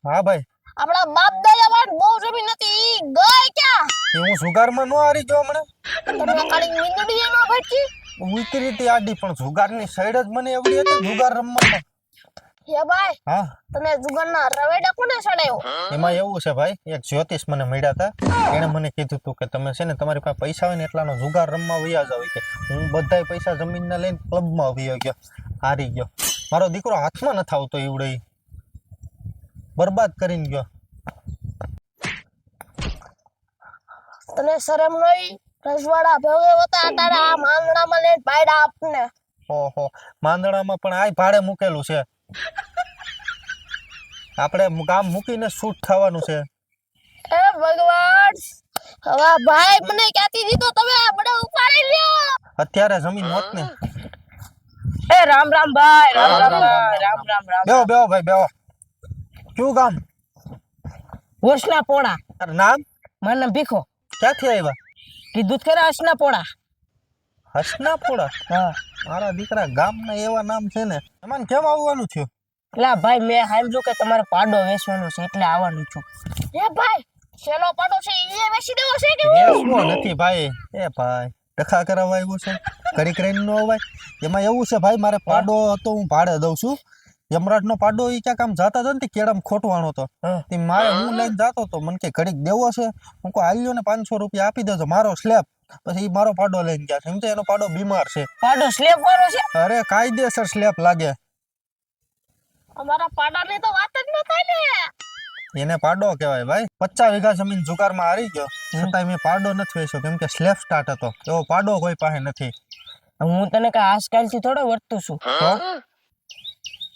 હા ભાઈ આપણા બાપ દાદા વાળ બહુ જમીન નથી ઈ ગઈ ક્યાં? એ હું જુગારમાં નો હારી ગયો હમણાં. તમે કાળી મીંદડી એનો ભટકી? ઉતરી હતી આડી પણ જુગારની સાઈડ જ મને એવડી હતી જુગાર રમવામાં. હે ભાઈ હા તમે જુગારના રવેડા કોને ચડાયો? એમાં એવું છે ભાઈ, એક જ્યોતિષ મને મળ્યા હતા. એણે મને કીધું હતું કે તમે છે ને તમારી પાસે પૈસા હોય ને એટલાનો જુગાર રમવા વયા જાવ કે. હું બધાય પૈસા જમીનના લઈને ક્લબમાં વયો ગયો, હારી ગયો. મારો દીકરો હાથમાં નથી આવતો એવડે, બરબાદ કરીને ગયો. તને શરમ નહીં? રજવાડા ભોગે હોતા તારા આ માંગણામાં લઈને પાયડા આપને. ઓહો, માંદણામાં પણ આય ભાડે મૂકેલું છે. આપણે ગામ મૂકીને શૂટ થવાનું છે. એ ભગવાન, હવે ભાઈ મને ક્યાંથી દીધો તમે? મને ઉપાડી લ્યો. અત્યારે જમીન હોત ને. એ રામ રામ ભાઈ, રામ રામ ભાઈ, રામ રામ રામ. બેહો બેહો ભાઈ બેહો. કયું ગામ? હોશના પોણા. તારું નામ? મારું નામ ભીખો. ક્યાંથી આવ્યા? કીધું ખરા હસના પોણા. હસનાપુરા? હા. મારા દીકરા ગામના એવા નામ છે ને. તમારે કેમ આવવાનું થયું? એટલે ભાઈ મેં સાંભળ્યું કે તમારે પાડો વેચવાનો છે એટલે આવવાનું છું. હે ભાઈ, છેલ્લો પાડો છે ઈ વેચી દેવો છે કે વેચવો નથી ભાઈ. એ ભાઈ ડખા કરાવવા આવ્યો છે, ઘડી કરીને નો અવાય. એમાં એવું છે ભાઈ, મારે પાડો હતો હું ભાડે દઉં છું. યમરાજનો પાડો ઈ ક્યાંક આમ જાતા હતા ને કેળામાં ખોટવાનો હતો. તે મારે હું લઈને જાતો તો મને કે ઘડીક દેવો છે. હું કહું આલ્યો ને 500 રૂપિયા આપી દેજો મારો સ્લેબ. પછી ઈ મારો પાડો લઈને ગયા છે. એમ તો એનો પાડો બીમાર છે. પાડો સ્લેબ વાળો છે? અરે કાયદેસર સ્લેબ લાગે. અમારા પાડાની તો વાત જ ન થાય ને. એને પાડો કહેવાય ભાઈ. 50 વીઘા જમીન જુગારમાં હારી ગયો છતાંય મેં પાડો નથી વેચ્યો કેમ કે સ્લેબ સ્ટાર્ટ હતો. એવો પાડો કોઈ પાસે નથી. હું તને કઈ આજકાલથી થોડો વર્તું છું. તો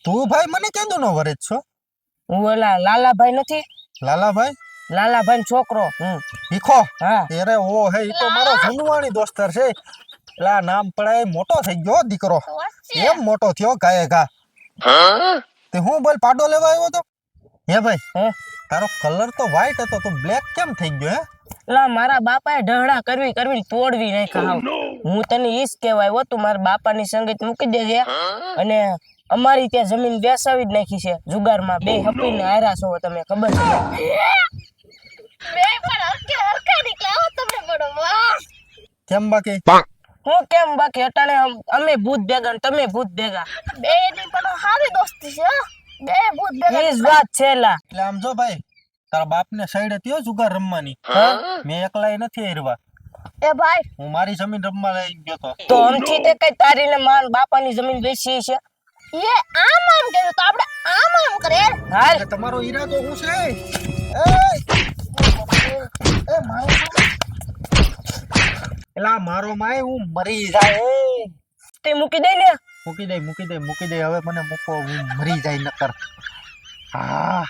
તું ભાઈ મને કેંદુ નો વરે છો? હું ઓલા લાલાભાઈ નથી, લાલાભાઈ? લાલાભાઈ છોકરો. ભીખો? હા. અરે ઓ હે, ઈ તો મારો જનવાણી દોસ્તર છે. એટલે આ નામ પડાય મોટો થઈ ગયો દીકરો. એમ મોટો થયો ગાયે ગા. તે હું બોલ પાડો લેવા આવ્યો તો? હે ભાઈ, હે? તારો કલર તો વ્હાઈટ હતો તો બ્લેક કેમ થઈ ગયો હે? લા મારા બાપાએ ઢહડા કરવી તોડવી નાખ્યા. હું તને ઈ જ કહેવાય હો, તું મારા બાપાની સંગત મૂકી દેજે અને અમારી ત્યાં જમીન બેસાવી જ નાખી છે જુગારમાં. બે હપીને હાર્યા છો તમે, ખબર છે? બે પણ હરકે નીકળ્યા હો તમે બડો. વાહ, કેમ બાકી? હું કેમ બાકી અટાણે અમે ભૂત ભેગા ને તમે ભૂત ભેગા. બે ની પણ સારી દોસ્તી છે હો. બે ભૂત ભેગા. ઈ જ વાત છે લા. એટલે આમ જો ભાઈ, તારા બાપને સાઈડ હતી હો જુગાર રમવાની. મેં એકલાય નથી હારવા. એ ભાઈ, હું મારી જમીન રમવા લઈ ગયો તો. તો અમથી તે કઈ તારી ને માન બાપાની જમીન બેસી છે? એ આમ આમ કર્યું તો આપણે આમ આમ કરે. હાલ એટલે તમારો ઈરાદો શું છે? એ મારો એલા મારો માય હું મરી જાય. તે મૂકી દે ને. મૂકી દે હવે મને મૂકો, હું મરી જાય નકર. હા